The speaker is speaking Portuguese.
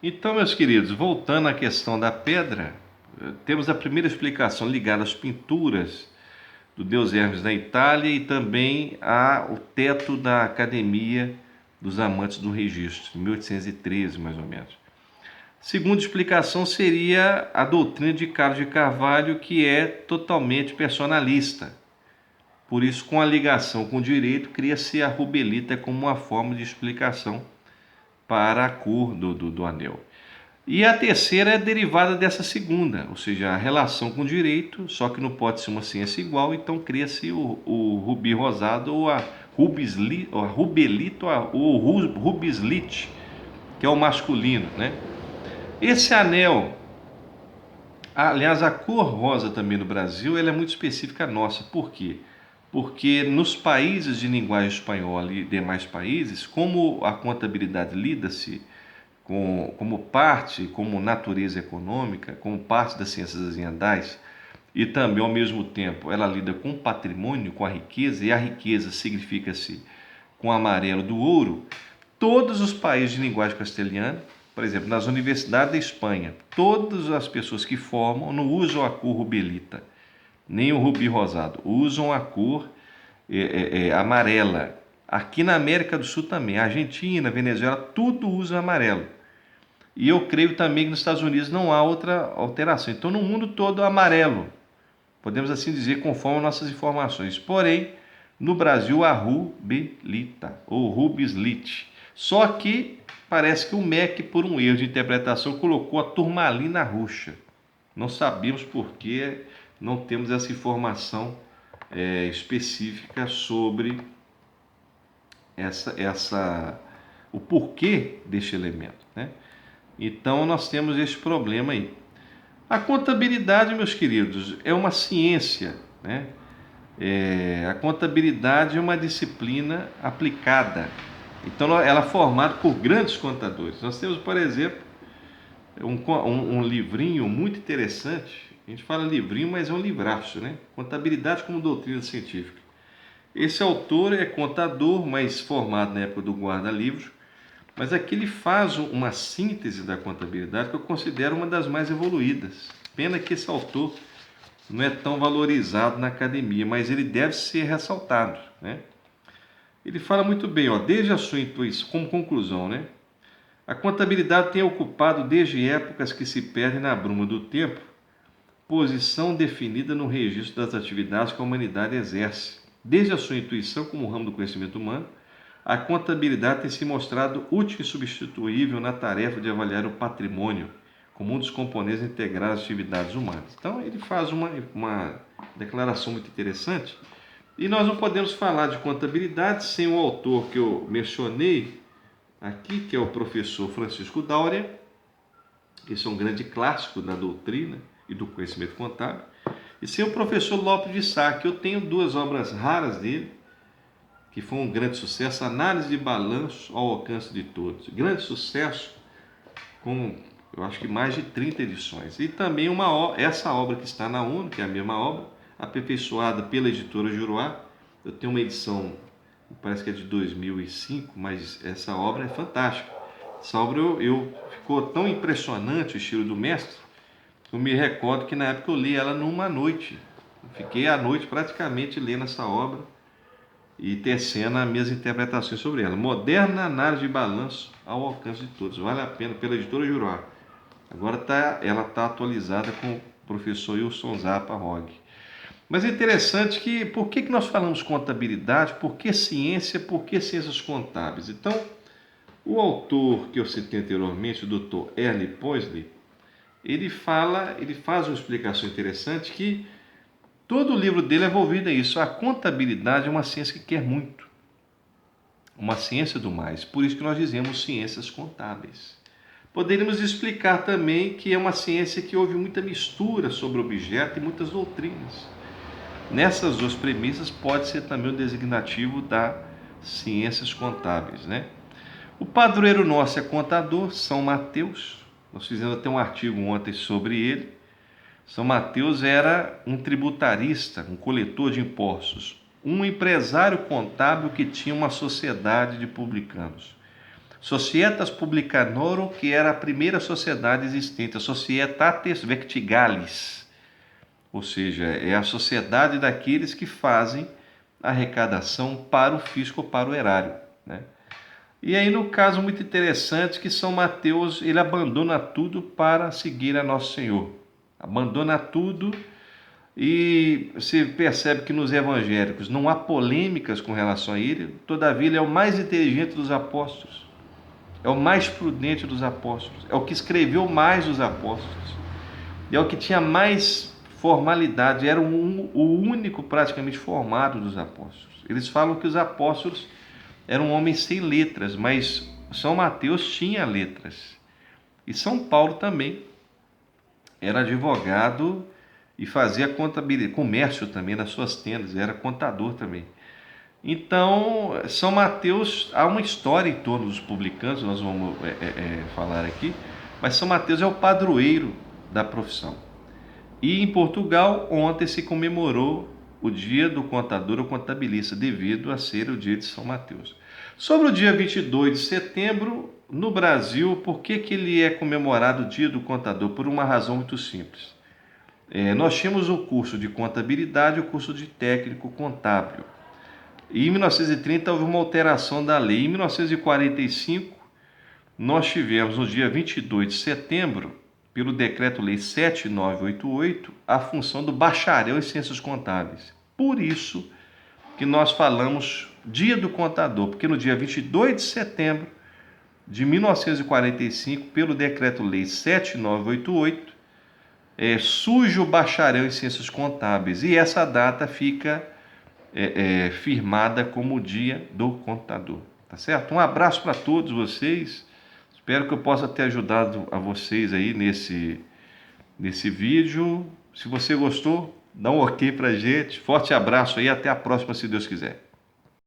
Então, meus queridos, voltando à questão da pedra, temos a primeira explicação ligada às pinturas do deus Hermes na Itália e também ao teto da Academia dos Amantes do Registro, 1813 mais ou menos. Segunda explicação seria a doutrina de Carlos de Carvalho, que é totalmente personalista. Por isso, com a ligação com o direito, cria-se a rubelita como uma forma de explicação para a cor do anel. E a terceira é derivada dessa segunda, ou seja, a relação com o direito, só que não pode ser uma ciência igual, então cria-se o rubi rosado ou a rubelita ou rubislite, que é o masculino, né? Esse anel, aliás, a cor rosa também no Brasil, ela é muito específica nossa. Por quê? Porque nos países de linguagem espanhola e demais países, como a contabilidade lida-se como parte, como natureza econômica, como parte das ciências aziendais, e também, ao mesmo tempo, ela lida com o patrimônio, com a riqueza, e a riqueza significa-se com o amarelo do ouro, todos os países de linguagem castelhana, por exemplo, nas universidades da Espanha, todas as pessoas que formam não usam a cor rubelita, nem o rubi rosado, usam a cor amarela. Aqui na América do Sul também, Argentina, Venezuela, tudo usa amarelo. E eu creio também que nos Estados Unidos não há outra alteração. Então, no mundo todo, amarelo. Podemos assim dizer, conforme nossas informações. Porém, no Brasil, a rubelita, ou rubislite. Só que parece que o MEC, por um erro de interpretação, colocou a turmalina roxa. Não sabemos por que não temos essa informação específica sobre o porquê deste elemento, né? Então, nós temos esse problema aí. A contabilidade, meus queridos, é uma ciência, né? A contabilidade é uma disciplina aplicada. Então, ela é formada por grandes contadores. Nós temos, por exemplo, um livrinho muito interessante. A gente fala livrinho, mas é um livraço, né? Contabilidade como doutrina científica. Esse autor é contador, mas formado na época do guarda-livros. Mas aqui ele faz uma síntese da contabilidade que eu considero uma das mais evoluídas. Pena que esse autor não é tão valorizado na academia, mas ele deve ser ressaltado, né? Ele fala muito bem, desde a sua intuição, como conclusão, né? A contabilidade tem ocupado desde épocas que se perdem na bruma do tempo, posição definida no registro das atividades que a humanidade exerce. Desde a sua intuição como ramo do conhecimento humano, a contabilidade tem se mostrado útil e substituível na tarefa de avaliar o patrimônio como um dos componentes integrais das atividades humanas. Então, ele faz uma declaração muito interessante. E nós não podemos falar de contabilidade sem o autor que eu mencionei aqui, que é o professor Francisco Dáurea. Esse é um grande clássico da doutrina e do conhecimento contábil. E sem o professor Lopes de Sá, que eu tenho duas obras raras dele, que foi um grande sucesso, Análise de Balanço ao Alcance de Todos. Grande sucesso, com eu acho que mais de 30 edições. E também essa obra que está na ONU, que é a mesma obra, aperfeiçoada pela editora Juruá. Eu tenho uma edição, parece que é de 2005, mas essa obra é fantástica. Essa obra ficou tão impressionante o estilo do mestre, eu me recordo que na época eu li ela numa noite. Fiquei a noite praticamente lendo essa obra e tecendo as minhas interpretações sobre ela. Moderna análise de balanço ao alcance de todos. Vale a pena, pela editora Juruá. Agora ela está atualizada com o professor Wilson Zappa Rog. Mas é interessante que, por que nós falamos contabilidade, por que ciência, por que ciências contábeis? Então, o autor que eu citei anteriormente, o Dr. Ernie Poisley, ele faz uma explicação interessante que todo o livro dele é envolvido em isso. A contabilidade é uma ciência que quer muito. Uma ciência do mais. Por isso que nós dizemos ciências contábeis. Poderíamos explicar também que é uma ciência que houve muita mistura sobre o objeto e muitas doutrinas. Nessas duas premissas pode ser também o designativo das ciências contábeis, né? O padroeiro nosso é contador, São Mateus. Nós fizemos até um artigo ontem sobre ele. São Mateus era um tributarista, um coletor de impostos, um empresário contábil que tinha uma sociedade de publicanos. Societas Publicanorum, que era a primeira sociedade existente, a Societates Vertigalis, ou seja, é a sociedade daqueles que fazem arrecadação para o fisco, para o erário, né? E aí, no caso muito interessante, que São Mateus, ele abandona tudo para seguir a Nosso Senhor. Abandona tudo, e você percebe que nos evangélicos não há polêmicas com relação a ele, todavia ele é o mais inteligente dos apóstolos, é o mais prudente dos apóstolos, é o que escreveu mais os apóstolos, é o que tinha mais formalidade, era o único praticamente formado dos apóstolos. Eles falam que os apóstolos eram homens sem letras, mas São Mateus tinha letras. E São Paulo também era advogado e fazia contabilidade, comércio também nas suas tendas, era contador também. Então, São Mateus, há uma história em torno dos publicanos, nós vamos falar aqui, mas São Mateus é o padroeiro da profissão. E em Portugal, ontem se comemorou o dia do contador ou contabilista, devido a ser o dia de São Mateus. Sobre o dia 22 de setembro, no Brasil, por que ele é comemorado o dia do contador? Por uma razão muito simples. Nós tínhamos o curso de contabilidade e o curso de técnico contábil. E em 1930 houve uma alteração da lei. Em 1945, nós tivemos no dia 22 de setembro, pelo Decreto-Lei 7988, a função do bacharel em Ciências Contábeis. Por isso que nós falamos Dia do Contador, porque no dia 22 de setembro de 1945, pelo Decreto-Lei 7988, surge o bacharel em Ciências Contábeis, e essa data fica firmada como o Dia do Contador. Tá certo? Um abraço para todos vocês. Espero que eu possa ter ajudado a vocês aí nesse vídeo. Se você gostou, dá um ok pra gente. Forte abraço aí, até a próxima, se Deus quiser.